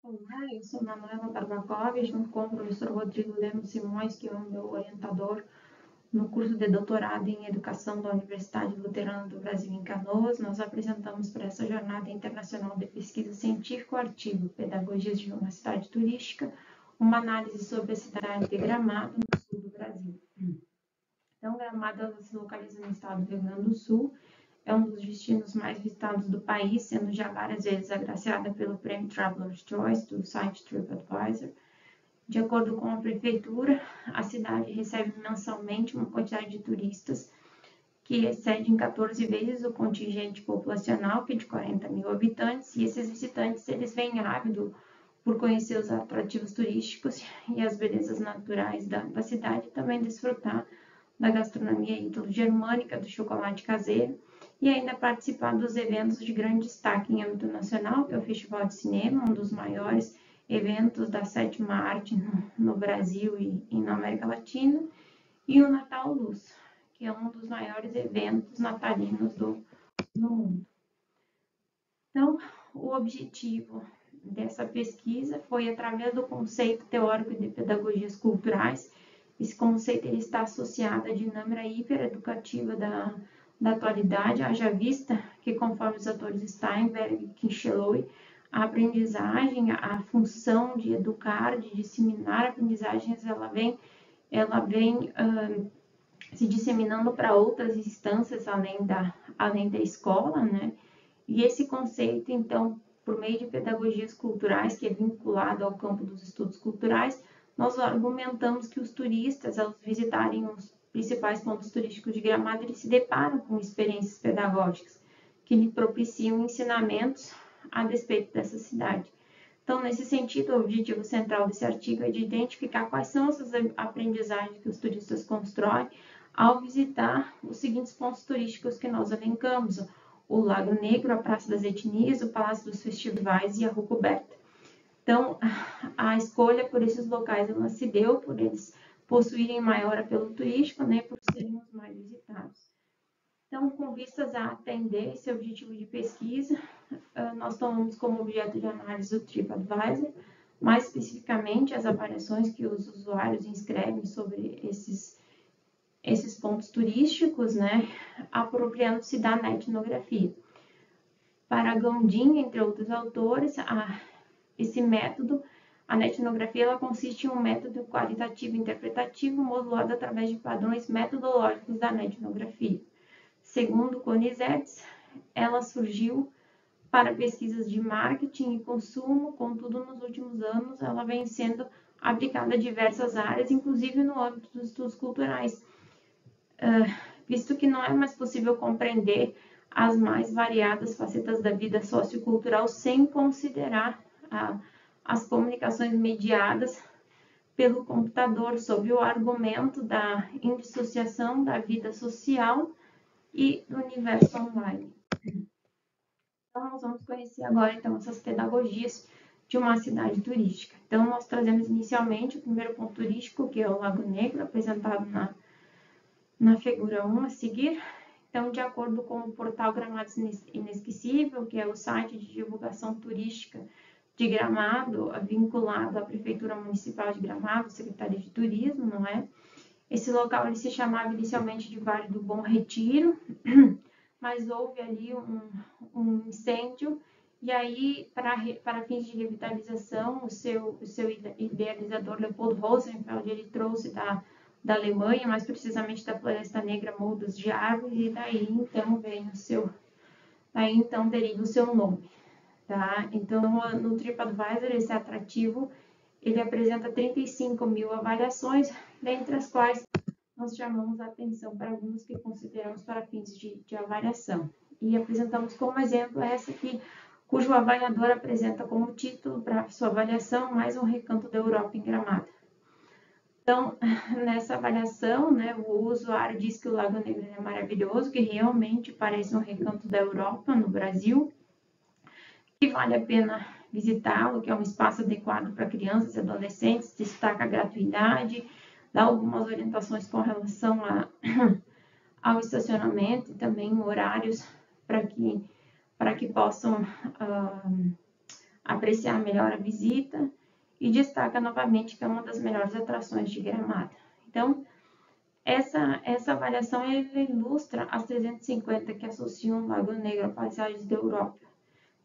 Olá, eu sou Manuela Barbakov, junto com o professor Rodrigo Lemos Simões, que é o meu orientador no curso de doutorado em Educação da Universidade Luterana do Brasil em Canoas. Nós apresentamos para essa jornada internacional de pesquisa científica o artigo Pedagogias de uma Cidade Turística, uma análise sobre a cidade de Gramado, no sul do Brasil. Então, Gramado ela se localiza no estado do Rio Grande do Sul, é um dos destinos mais visitados do país, sendo já várias vezes agraciada pelo Prêmio Traveler's Choice do site TripAdvisor. De acordo com a prefeitura, a cidade recebe mensalmente uma quantidade de turistas que excede em 14 vezes o contingente populacional, que é de 40 mil habitantes, e esses visitantes eles vêm ávidos por conhecer os atrativos turísticos e as belezas naturais da cidade, e também desfrutar da gastronomia ítalo-germânica, do chocolate caseiro, e ainda participar dos eventos de grande destaque em âmbito nacional, que é o Festival de Cinema, um dos maiores eventos da sétima arte no Brasil e na América Latina, e o Natal Luz, que é um dos maiores eventos natalinos do mundo. Então, o objetivo dessa pesquisa foi, através do conceito teórico de pedagogias culturais, esse conceito ele está associado à dinâmica hipereducativa da atualidade, haja vista que, conforme os autores Steinberg e Kincheloe, a aprendizagem, a função de educar, de disseminar aprendizagens, ela vem se disseminando para outras instâncias além da escola, né? E esse conceito, então, por meio de pedagogias culturais, que é vinculado ao campo dos estudos culturais, nós argumentamos que os turistas, ao visitarem os principais pontos turísticos de Gramado, eles se deparam com experiências pedagógicas que lhe propiciam ensinamentos a despeito dessa cidade. Então, nesse sentido, o objetivo central desse artigo é de identificar quais são essas aprendizagens que os turistas constroem ao visitar os seguintes pontos turísticos que nós elencamos: o Lago Negro, a Praça das Etnias, o Palácio dos Festivais e a Rua Coberta. Então, a escolha por esses locais ela se deu por eles possuírem maior apelo turístico, né, por serem os mais visitados. Então, com vistas a atender esse objetivo de pesquisa, nós tomamos como objeto de análise o TripAdvisor, mais especificamente as avaliações que os usuários inscrevem sobre esses pontos turísticos, né, apropriando-se da etnografia. Para Gondim, entre outros autores, esse método, a etnografia, ela consiste em um método qualitativo e interpretativo modulado através de padrões metodológicos da etnografia. Segundo Konizetz, ela surgiu para pesquisas de marketing e consumo, contudo, nos últimos anos, ela vem sendo aplicada a diversas áreas, inclusive no âmbito dos estudos culturais, visto que não é mais possível compreender as mais variadas facetas da vida sociocultural sem considerar as comunicações mediadas pelo computador, sob o argumento da indissociação da vida social e do universo online. Então, nós vamos conhecer agora, então, essas pedagogias de uma cidade turística. Então, nós trazemos inicialmente o primeiro ponto turístico, que é o Lago Negro, apresentado na figura 1 a seguir. Então, de acordo com o portal Gramados Inesquecível, que é o site de divulgação turística de Gramado, vinculado à Prefeitura Municipal de Gramado, Secretaria de Turismo, não é? Esse local ele se chamava inicialmente de Vale do Bom Retiro, mas houve ali um incêndio, e aí, para fins de revitalização, o seu idealizador, Leopold Rosenfeld, ele trouxe da Alemanha, mais precisamente da Floresta Negra, moldas de árvores, e daí então deriva o seu nome. Tá? Então, no TripAdvisor, esse atrativo, ele apresenta 35 mil avaliações, dentre as quais nós chamamos a atenção para algumas que consideramos para fins de avaliação. E apresentamos como exemplo essa aqui, cujo avaliador apresenta como título para sua avaliação mais um recanto da Europa em Gramado. Então, nessa avaliação, né, o usuário diz que o Lago Negro é maravilhoso, que realmente parece um recanto da Europa, no Brasil, que vale a pena visitá-lo, que é um espaço adequado para crianças e adolescentes, destaca a gratuidade, dá algumas orientações com relação ao estacionamento e também horários para que possam apreciar melhor a visita e destaca novamente que é uma das melhores atrações de Gramado. Então, essa avaliação ilustra as 350 que associam o Lago Negro a paisagens da Europa.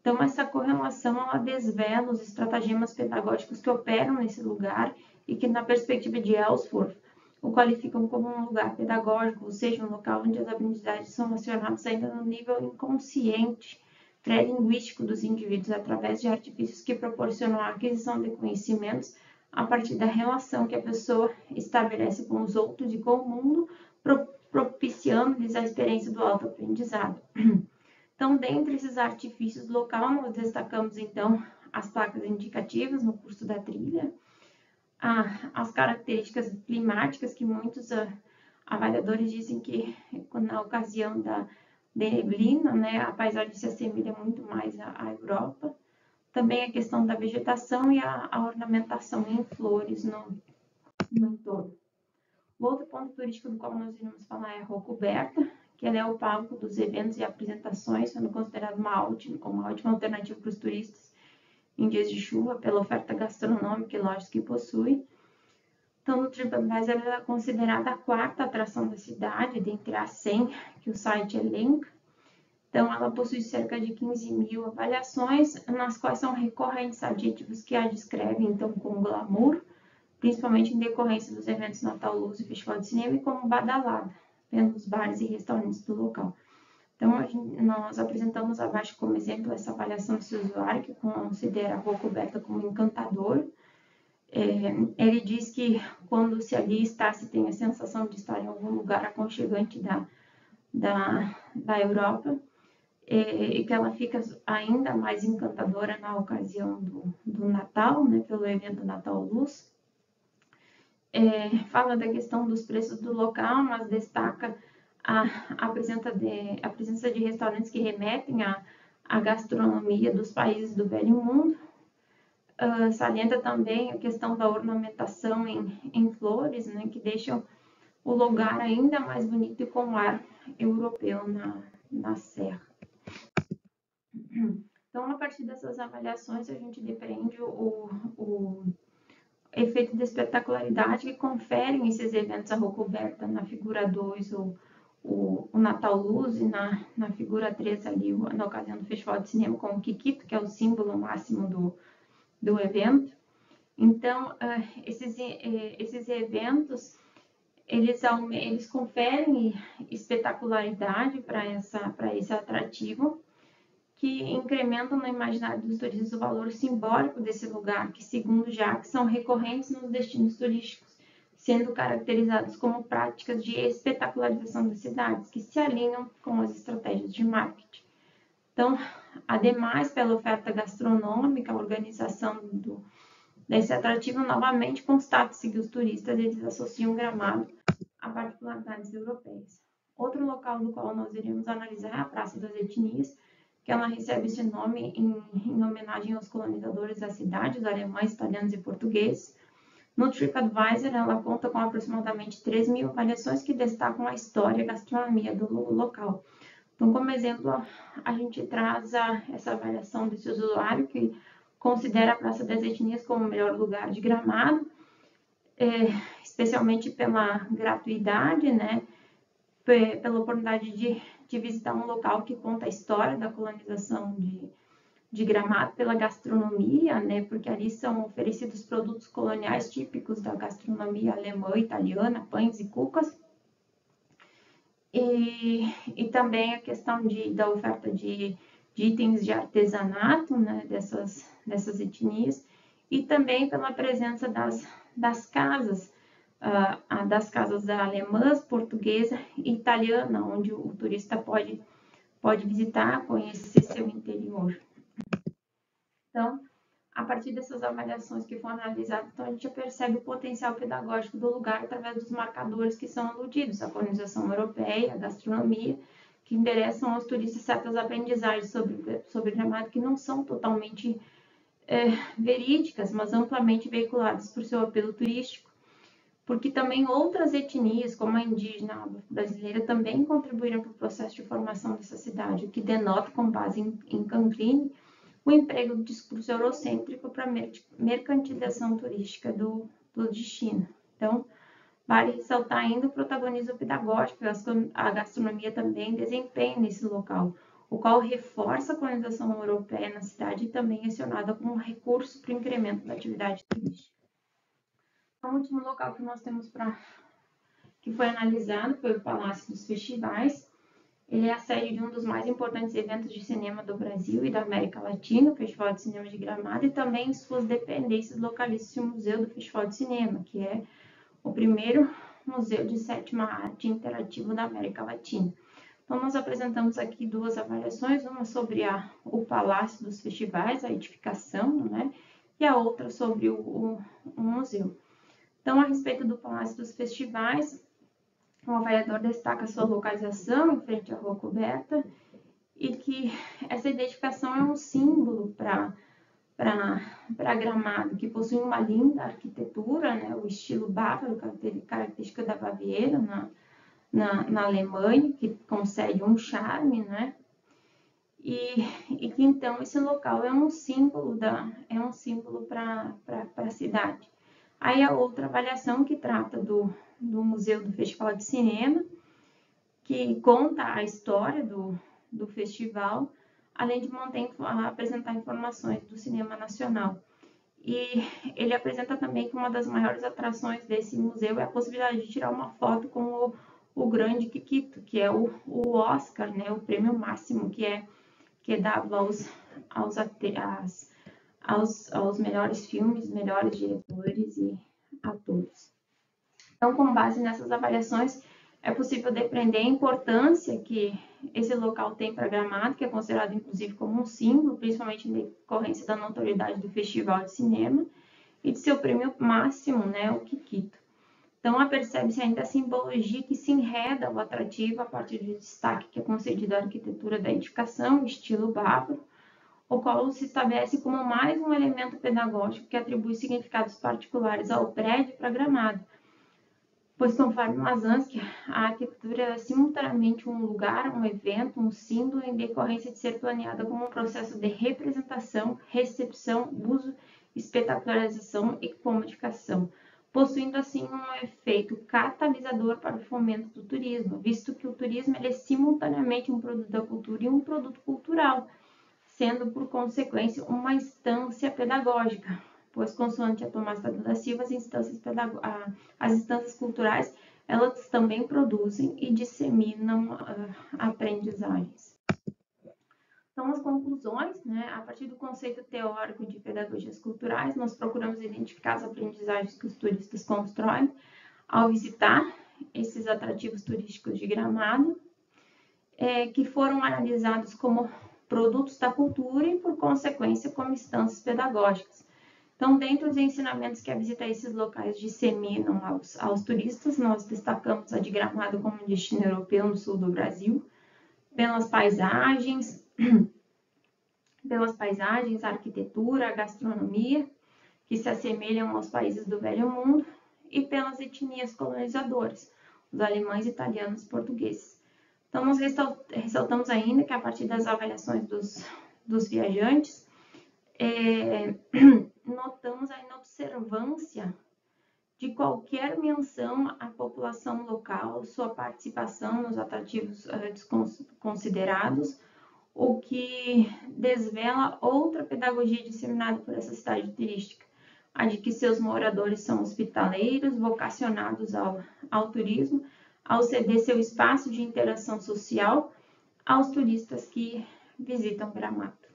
Então, essa correlação ela desvela os estratagemas pedagógicos que operam nesse lugar e que, na perspectiva de Ellsworth, o qualificam como um lugar pedagógico, ou seja, um local onde as habilidades são acionadas ainda no nível inconsciente, pré-linguístico dos indivíduos, através de artifícios que proporcionam a aquisição de conhecimentos a partir da relação que a pessoa estabelece com os outros e com o mundo, propiciando-lhes a experiência do autoaprendizado. Então, dentre esses artifícios do local, nós destacamos, então, as placas indicativas no curso da trilha, as características climáticas que muitos avaliadores dizem que, na ocasião da neblina, né, a paisagem se assemelha muito mais à Europa. Também a questão da vegetação e a ornamentação em flores no entorno. O outro ponto turístico do qual nós iremos falar é a Rua Coberta, que ela é o palco dos eventos e apresentações, sendo considerada uma ótima alternativa para os turistas em dias de chuva, pela oferta gastronômica e lógica que possui. Então, no TripAdvisor, ela é considerada a quarta atração da cidade, dentre as 100 que o site elenca. Então, ela possui cerca de 15.000 avaliações, nas quais são recorrentes adjetivos que a descrevem, então, como glamour, principalmente em decorrência dos eventos Natal Luz e Festival de Cinema, e como badalada pelos bares e restaurantes do local. Então, nós apresentamos abaixo como exemplo essa avaliação desse usuário, que considera a Rua Coberta como encantador. Ele diz que quando se ali está, se tem a sensação de estar em algum lugar aconchegante da Europa, e que ela fica ainda mais encantadora na ocasião do Natal, né, pelo evento Natal Luz. Fala da questão dos preços do local, mas destaca a presença de restaurantes que remetem à gastronomia dos países do Velho Mundo. Salienta também a questão da ornamentação em flores, né, que deixam o lugar ainda mais bonito e com ar europeu na serra. Então, a partir dessas avaliações, a gente depreende o efeito de espetacularidade que conferem esses eventos à Rua Coberta na figura 2, o Natal Luz, e na figura 3 ali, na ocasião do Festival de Cinema, com o Kikito, que é o símbolo máximo do evento. Então, esses eventos, eles conferem espetacularidade para esse atrativo, que incrementam no imaginário dos turistas o valor simbólico desse lugar, que, segundo Jacques, são recorrentes nos destinos turísticos, sendo caracterizados como práticas de espetacularização das cidades, que se alinham com as estratégias de marketing. Então, ademais, pela oferta gastronômica, a organização desse atrativo, novamente constata-se que os turistas eles associam Gramado a particularidades europeias. Outro local do qual nós iremos analisar é a Praça das Etnias, que ela recebe esse nome em homenagem aos colonizadores da cidade, os alemães, italianos e portugueses. No TripAdvisor, ela conta com aproximadamente 3.000 avaliações que destacam a história e a gastronomia do local. Então, como exemplo, a gente traz essa avaliação desse usuário que considera a Praça das Etnias como o melhor lugar de Gramado, especialmente pela gratuidade, né? Pela oportunidade de visitar um local que conta a história da colonização de Gramado, pela gastronomia, né? Porque ali são oferecidos produtos coloniais típicos da gastronomia alemã, italiana, pães e cucas. E também a questão da oferta de itens de artesanato, né? dessas etnias, e também pela presença das casas, das casas alemãs, portuguesa e italiana, onde o turista pode visitar, conhecer seu interior. Então, a partir dessas avaliações que foram analisadas, então a gente percebe o potencial pedagógico do lugar através dos marcadores que são aludidos, a colonização europeia, a gastronomia, que endereçam aos turistas certas aprendizagens sobre Gramado que não são totalmente verídicas, mas amplamente veiculadas por seu apelo turístico, porque também outras etnias, como a indígena brasileira, também contribuíram para o processo de formação dessa cidade, o que denota, com base em Canclini, o emprego do discurso eurocêntrico para a mercantilização turística do destino. Então, vale ressaltar ainda o protagonismo pedagógico que a gastronomia também desempenha nesse local, o qual reforça a colonização europeia na cidade e também é acionada como recurso para o incremento da atividade turística. O último local que nós temos que foi analisado foi o Palácio dos Festivais. Ele é a sede de um dos mais importantes eventos de cinema do Brasil e da América Latina, o Festival de Cinema de Gramado, e também suas dependências localizam-se o Museu do Festival de Cinema, que é o primeiro museu de sétima arte interativo da América Latina. Então, nós apresentamos aqui duas avaliações, uma sobre o Palácio dos Festivais, a edificação, né, e a outra sobre o museu. Então, a respeito do Palácio dos Festivais, o avaliador destaca sua localização em frente à Rua Coberta e que essa edificação é um símbolo para Gramado, que possui uma linda arquitetura, né, o estilo bávaro, característica da Baviera na Alemanha, que concede um charme, né? E que então esse local é um símbolo para a cidade. Aí a outra avaliação que trata do Museu do Festival de Cinema, que conta a história do festival, além de apresentar informações do cinema nacional. E ele apresenta também que uma das maiores atrações desse museu é a possibilidade de tirar uma foto com o grande Kikito, que é o Oscar, né, o prêmio máximo que é dado aos melhores filmes, melhores diretores e atores. Então, com base nessas avaliações, é possível depreender a importância que esse local tem para Gramado, que é considerado inclusive como um símbolo, principalmente em decorrência da notoriedade do Festival de Cinema e de seu prêmio máximo, né, o Kikito. Então, apercebe-se ainda a simbologia que se enreda ao atrativo a partir do destaque que é concedido à arquitetura da edificação, estilo bávaro, o qual se estabelece como mais um elemento pedagógico que atribui significados particulares ao prédio para Gramado, pois, conforme Mazansky, a arquitetura é simultaneamente um lugar, um evento, um símbolo, em decorrência de ser planeada como um processo de representação, recepção, uso, espetacularização e comodificação, possuindo assim um efeito catalisador para o fomento do turismo, visto que o turismo é simultaneamente um produto da cultura e um produto cultural, sendo, por consequência, uma instância pedagógica, pois, consoante a Tomás da Silva, as instâncias culturais, elas também produzem e disseminam aprendizagens. Então, as conclusões, né, a partir do conceito teórico de pedagogias culturais, nós procuramos identificar as aprendizagens que os turistas constroem ao visitar esses atrativos turísticos de Gramado, que foram analisados como produtos da cultura e, por consequência, como instâncias pedagógicas. Então, dentre os ensinamentos que a visita a esses locais disseminam aos turistas, nós destacamos a de Gramado como destino europeu no sul do Brasil, pelas paisagens, a arquitetura, a gastronomia, que se assemelham aos países do Velho Mundo, e pelas etnias colonizadoras, os alemães, italianos e portugueses. Então, nós ressaltamos ainda que, a partir das avaliações dos viajantes, notamos a inobservância de qualquer menção à população local, sua participação nos atrativos considerados, o que desvela outra pedagogia disseminada por essa cidade turística, a de que seus moradores são hospitaleiros, vocacionados ao turismo, ao ceder seu espaço de interação social aos turistas que visitam Gramado.